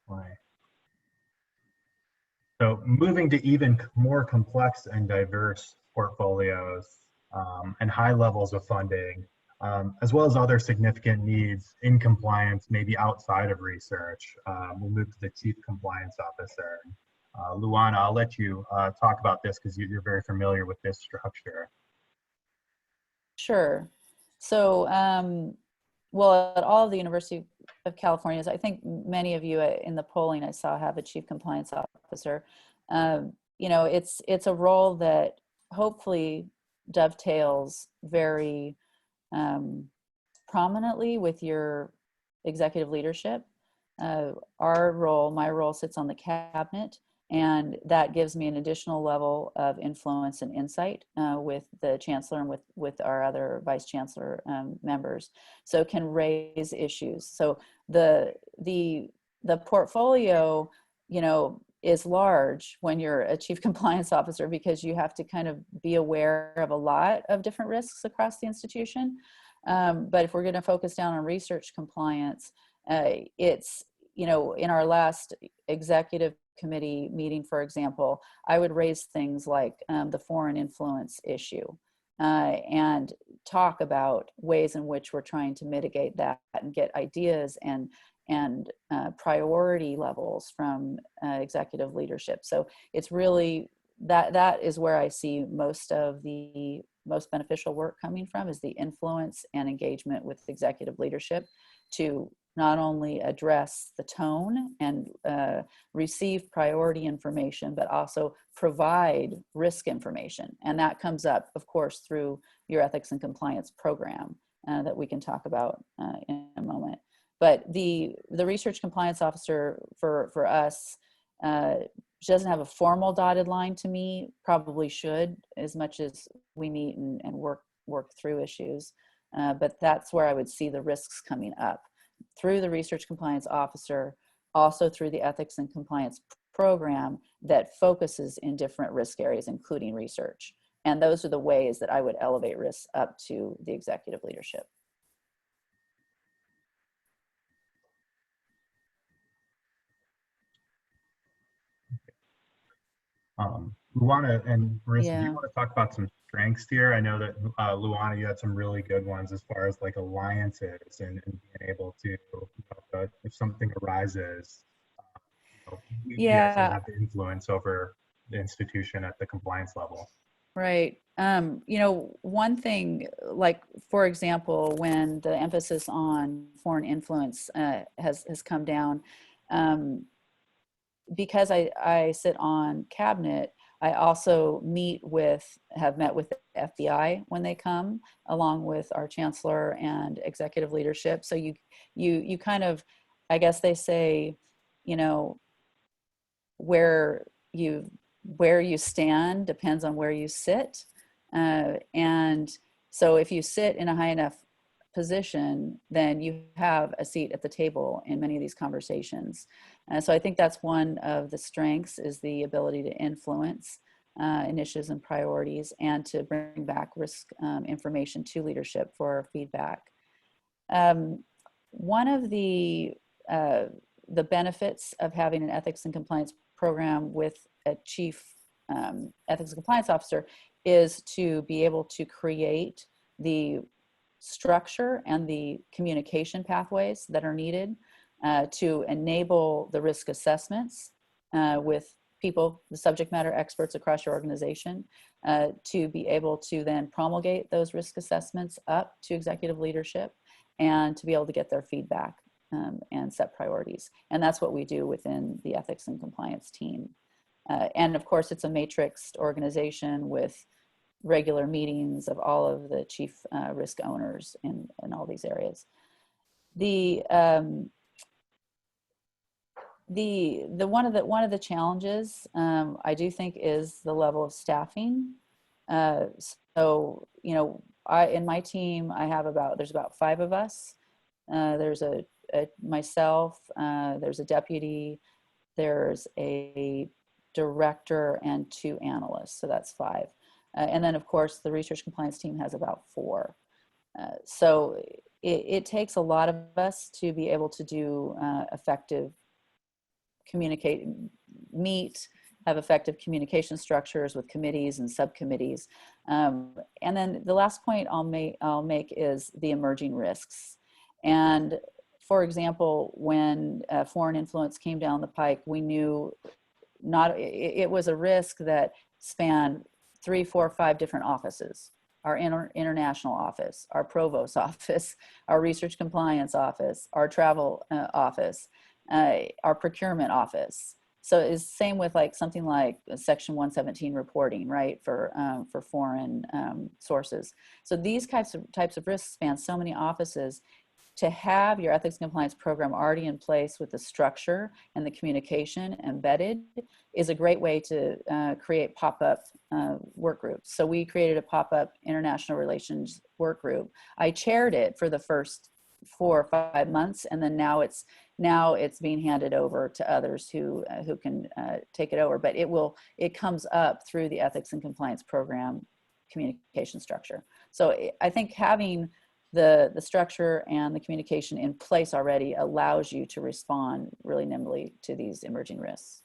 Right. So moving to even more complex and diverse portfolios and high levels of funding, as well as other significant needs in compliance, maybe outside of research. We'll move to the Chief Compliance Officer. Luana, I'll let you talk about this because you're very familiar with this structure. Sure. So, well, at all of the University of California's, I think many of you in the polling I saw have a Chief Compliance Officer. You know, it's a role that hopefully dovetails very prominently with your executive leadership. Our role, my role, sits on the cabinet, and that gives me an additional level of influence and insight with the chancellor and with our other vice chancellor members, so can raise issues. So the portfolio, you know, is large when you're a chief compliance officer, because you have to kind of be aware of a lot of different risks across the institution. But if we're going to focus down on research compliance, it's, you know, in our last executive committee meeting, for example, I would raise things like the foreign influence issue and talk about ways in which we're trying to mitigate that and get ideas and priority levels from executive leadership. So it's really that is where I see most of the most beneficial work coming from, is the influence and engagement with executive leadership to not only address the tone and receive priority information, but also provide risk information. And that comes up, of course, through your ethics and compliance program that we can talk about in a moment. But the research compliance officer for us, she doesn't have a formal dotted line to me, probably should, as much as we meet and work through issues. But that's where I would see the risks coming up, through the research compliance officer, also through the ethics and compliance program that focuses in different risk areas, including research. And those are the ways that I would elevate risks up to the executive leadership. Luana and Marissa, do you Yeah. want to talk about some strengths here? I know that Luana, you had some really good ones as far as like alliances and being able to, if something arises, you guys can Yeah. have the influence over the institution at the compliance level. Right. You know, one thing, like, for example, when the emphasis on foreign influence has come down, because I sit on cabinet, I also have met with the FBI when they come, along with our chancellor and executive leadership. So you kind of, I guess they say, you know, where you stand depends on where you sit. And so if you sit in a high enough position, then you have a seat at the table in many of these conversations. So I think that's one of the strengths, is the ability to influence initiatives and priorities, and to bring back risk information to leadership for feedback. One of the benefits of having an ethics and compliance program with a chief ethics and compliance officer is to be able to create the structure and the communication pathways that are needed to enable the risk assessments with people, the subject matter experts across your organization, to be able to then promulgate those risk assessments up to executive leadership, and to be able to get their feedback and set priorities. And that's what we do within the ethics and compliance team. And of course, it's a matrixed organization with regular meetings of all of the chief risk owners in all these areas. The one of the challenges I do think is the level of staffing. So, you know, in my team, there's about 5 of us. There's a myself, there's a deputy, there's a director, and 2 analysts, so that's 5. And then, of course, the research compliance team has about 4. So it takes a lot of us to be able to do effective have effective communication structures with committees and subcommittees. And then the last point I'll make is the emerging risks. And for example, when foreign influence came down the pike, we knew it was a risk that spanned 3, 4, 5 different offices. Our international office, our provost office, our research compliance office, our travel office, our procurement office. So it's same with like something like Section 117 reporting, right, for foreign sources. So these types of risks span so many offices. To have your ethics and compliance program already in place with the structure and the communication embedded is a great way to create pop-up work groups. So we created a pop-up international relations work group. I chaired it for the first 4 or 5 months, and then now it's being handed over to others who can take it over. But it comes up through the ethics and compliance program communication structure. So I think having the structure and the communication in place already allows you to respond really nimbly to these emerging risks.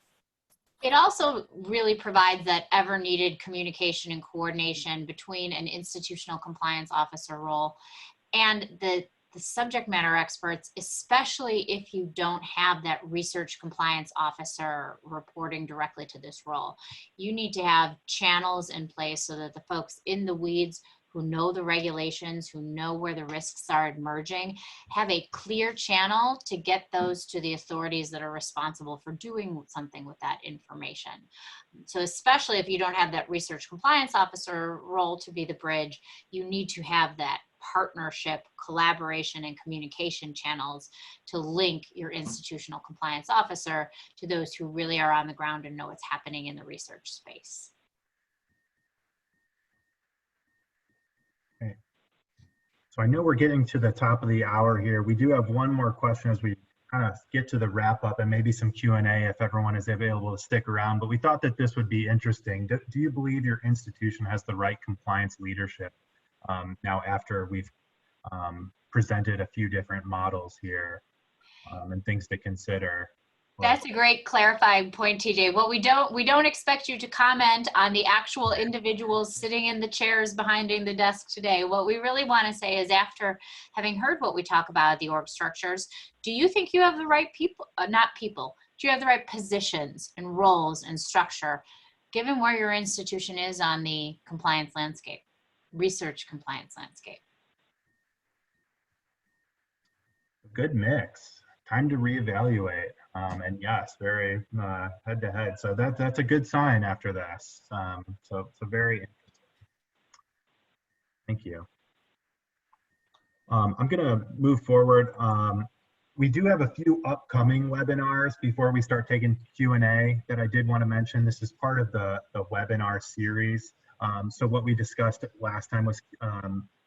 It also really provides that ever needed communication and coordination between an institutional compliance officer role and the subject matter experts, especially if you don't have that research compliance officer reporting directly to this role. You need to have channels in place so that the folks in the weeds who know the regulations, who know where the risks are emerging, have a clear channel to get those to the authorities that are responsible for doing something with that information. So especially if you don't have that research compliance officer role to be the bridge, you need to have that partnership, collaboration, and communication channels to link your institutional compliance officer to those who really are on the ground and know what's happening in the research space. So I know we're getting to the top of the hour here. We do have one more question as we kind of get to the wrap up, and maybe some Q&A if everyone is available to stick around. But we thought that this would be interesting. Do you believe your institution has the right compliance leadership now after we've presented a few different models here and things to consider? That's a great clarifying point, TJ. Well, we don't expect you to comment on the actual individuals sitting in the chairs behind the desk today. What we really want to say is, after having heard what we talk about, the org structures, do you think you have the right people, do you have the right positions and roles and structure, given where your institution is on the compliance landscape, research compliance landscape? Good mix. Time to reevaluate. And yes, very head to head. So that's a good sign after this. So very interesting. Thank you. I'm going to move forward. We do have a few upcoming webinars before we start taking Q&A that I did want to mention. This is part of the webinar series. So what we discussed last time was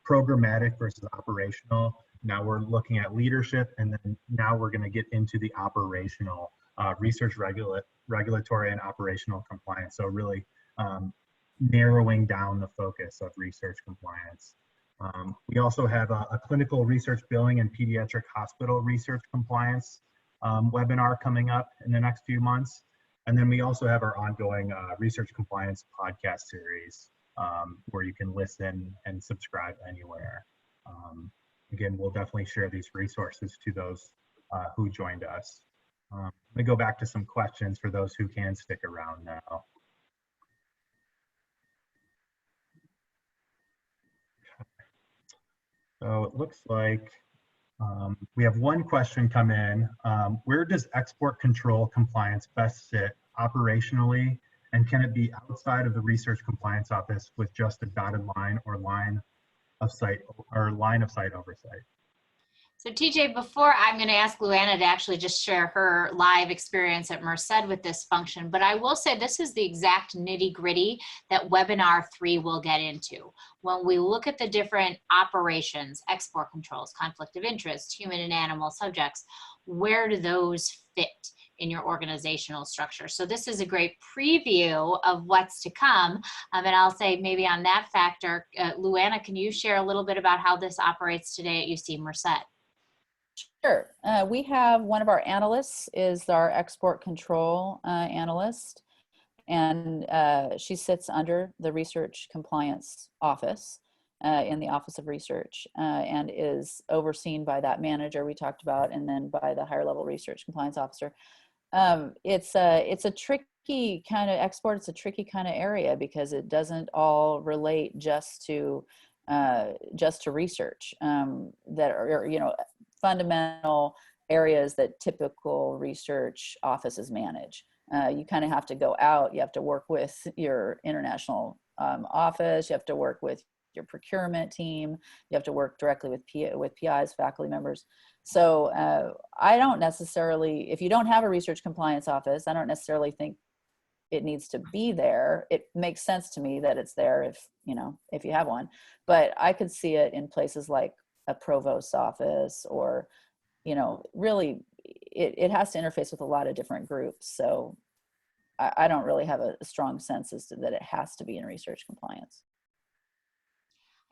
programmatic versus operational. Now we're looking at leadership, and then now we're going to get into the operational research, regulatory, and operational compliance. So really narrowing down the focus of research compliance. We also have a clinical research billing and pediatric hospital research compliance webinar coming up in the next few months. And then we also have our ongoing research compliance podcast series where you can listen and subscribe anywhere. Again, we'll definitely share these resources to those who joined us. Let me go back to some questions for those who can stick around now. So it looks like we have one question come in. Where does export control compliance best sit operationally, and can it be outside of the research compliance office with just a dotted line or line of sight oversight? So TJ, before I'm going to ask Luana to actually just share her live experience at Merced with this function, but I will say this is the exact nitty gritty that webinar 3 will get into. When we look at the different operations, export controls, conflict of interest, human and animal subjects, where do those fit in your organizational structure? So this is a great preview of what's to come. And I'll say maybe on that factor, Luana, can you share a little bit about how this operates today at UC Merced? Sure. We have one of our analysts is our export control analyst, and she sits under the research compliance office in the Office of Research and is overseen by that manager we talked about, and then by the higher level research compliance officer. It's a tricky kind of export. It's a tricky kind of area because it doesn't all relate just to research that are, you know, fundamental areas that typical research offices manage. You kind of have to go out, you have to work with your international office, you have to work with your procurement team, you have to work directly with PIs, faculty members. So I don't necessarily, if you don't have a research compliance office, I don't necessarily think it needs to be there. It makes sense to me that it's there if, you know, if you have one, but I could see it in places like a provost's office, or, you know, really it has to interface with a lot of different groups. So I don't really have a strong sense as to that it has to be in research compliance.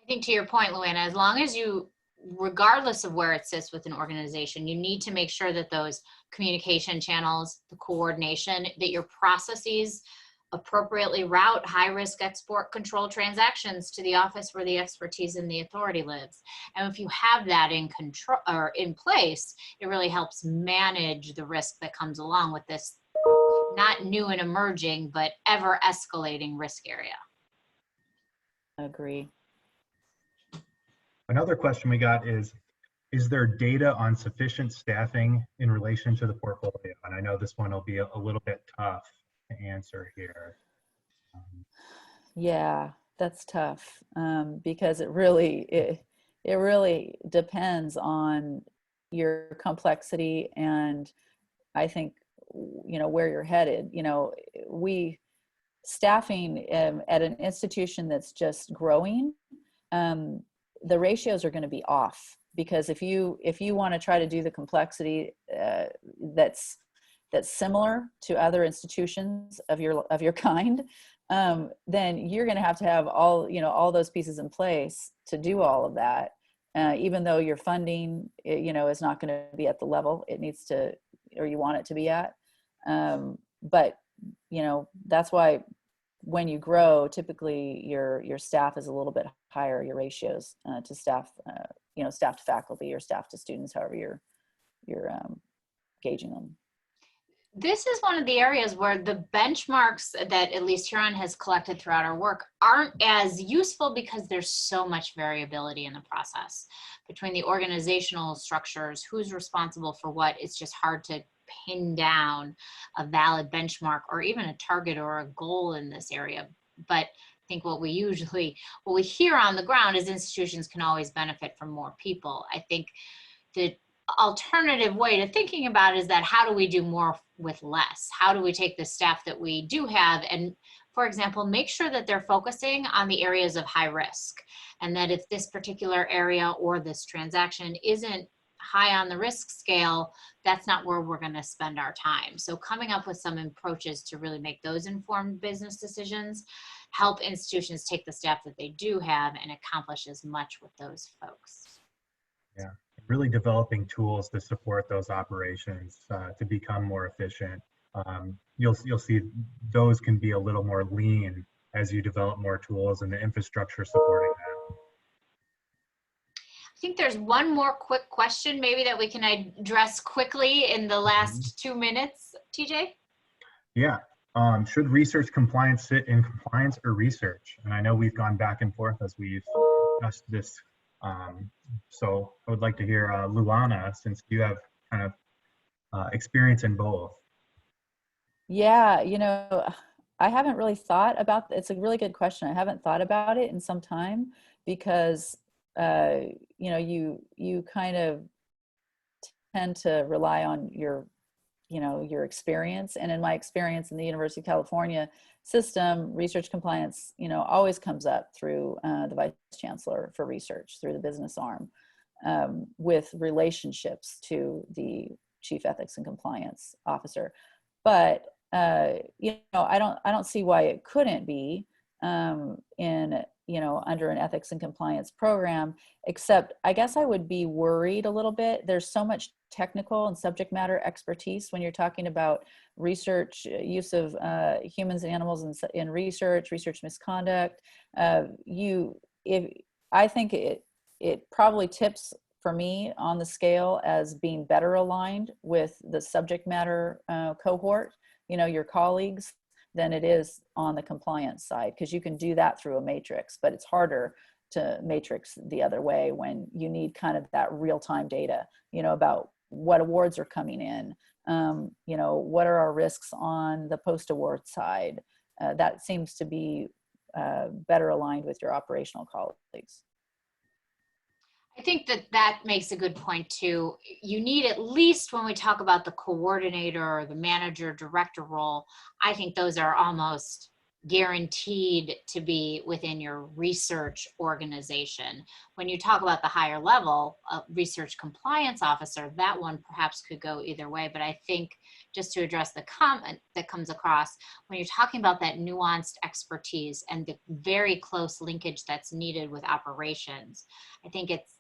I think to your point, Luana, as long as you, regardless of where it sits with an organization, you need to make sure that those communication channels, the coordination, that your processes appropriately route high-risk export control transactions to the office where the expertise and the authority lives. And if you have that in control or in place, it really helps manage the risk that comes along with this not new and emerging, but ever escalating risk area. Agree. Another question we got is there data on sufficient staffing in relation to the portfolio? And I know this one will be a little bit tough to answer here. Yeah, that's tough because it really depends on your complexity, and I think, you know, where you're headed. You know, staffing at an institution that's just growing, the ratios are going to be off, because if you want to try to do the complexity that's similar to other institutions of your kind, then you're going to have all those pieces in place to do all of that, even though your funding, you know, is not going to be at the level it needs to, or you want it to be at. But, you know, that's why when you grow, typically your staff is a little bit higher, your ratios to staff, you know, staff to faculty or staff to students, however you're gauging them. This is one of the areas where the benchmarks that at least Huron has collected throughout our work aren't as useful, because there's so much variability in the process between the organizational structures, who's responsible for what. It's just hard to pin down a valid benchmark or even a target or a goal in this area. But I think what we hear on the ground is institutions can always benefit from more people. I think the alternative way to thinking about it is that how do we do more with less? How do we take the staff that we do have and, for example, make sure that they're focusing on the areas of high risk, and that if this particular area or this transaction isn't high on the risk scale, that's not where we're going to spend our time. So coming up with some approaches to really make those informed business decisions help institutions take the staff that they do have and accomplish as much with those folks. Yeah, really developing tools to support those operations to become more efficient. You'll see those can be a little more lean as you develop more tools and the infrastructure supporting that. I think there's one more quick question maybe that we can address quickly in the last 2 minutes, TJ. Yeah. Should research compliance sit in compliance or research? And I know we've gone back and forth as we've discussed this. So I would like to hear Luana, since you have kind of experience in both. Yeah, you know, I haven't really thought about, it's a really good question. I haven't thought about it in some time, because you know, you kind of tend to rely on your experience. And in my experience in the University of California system, research compliance, always comes up through the vice chancellor for research, through the business arm, with relationships to the chief ethics and compliance officer. But I don't see why it couldn't be in under an ethics and compliance program, except I guess I would be worried a little bit. There's so much technical and subject matter expertise when you're talking about research, use of humans and animals in research misconduct. I think it probably tips for me on the scale as being better aligned with the subject matter cohort, your colleagues, than it is on the compliance side, because you can do that through a matrix, but it's harder to matrix the other way when you need kind of that real-time data, about what awards are coming in, what are our risks on the post-award side. That seems to be better aligned with your operational colleagues. I think that makes a good point too. You need, at least when we talk about the coordinator or the manager director role, I think those are almost guaranteed to be within your research organization. When you talk about the higher level research compliance officer, that one perhaps could go either way. But I think, just to address the comment that comes across, when you're talking about that nuanced expertise and the very close linkage that's needed with operations, I think it's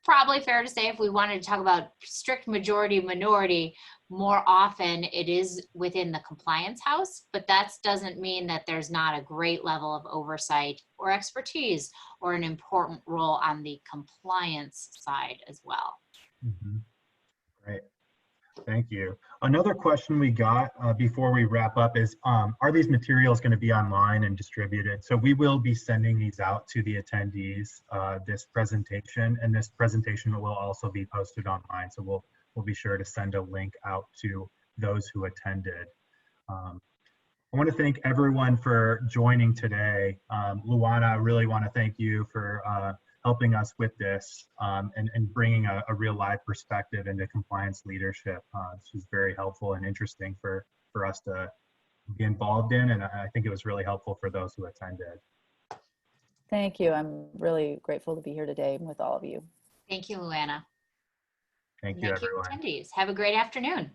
probably fair to say, if we wanted to talk about strict majority minority, more often it is within the compliance house, but that doesn't mean that there's not a great level of oversight or expertise or an important role on the compliance side as well. Mm-hmm. Great. Thank you. Another question we got before we wrap up is, are these materials going to be online and distributed? So we will be sending these out to the attendees, this presentation, and this presentation will also be posted online. So we'll be sure to send a link out to those who attended. I want to thank everyone for joining today. Luana, I really want to thank you for helping us with this and bringing a real live perspective into compliance leadership. This was very helpful and interesting for us to be involved in, and I think it was really helpful for those who attended. Thank you. I'm really grateful to be here today with all of you. Thank you, Luana. Thank you, everyone. Attendees. Have a great afternoon.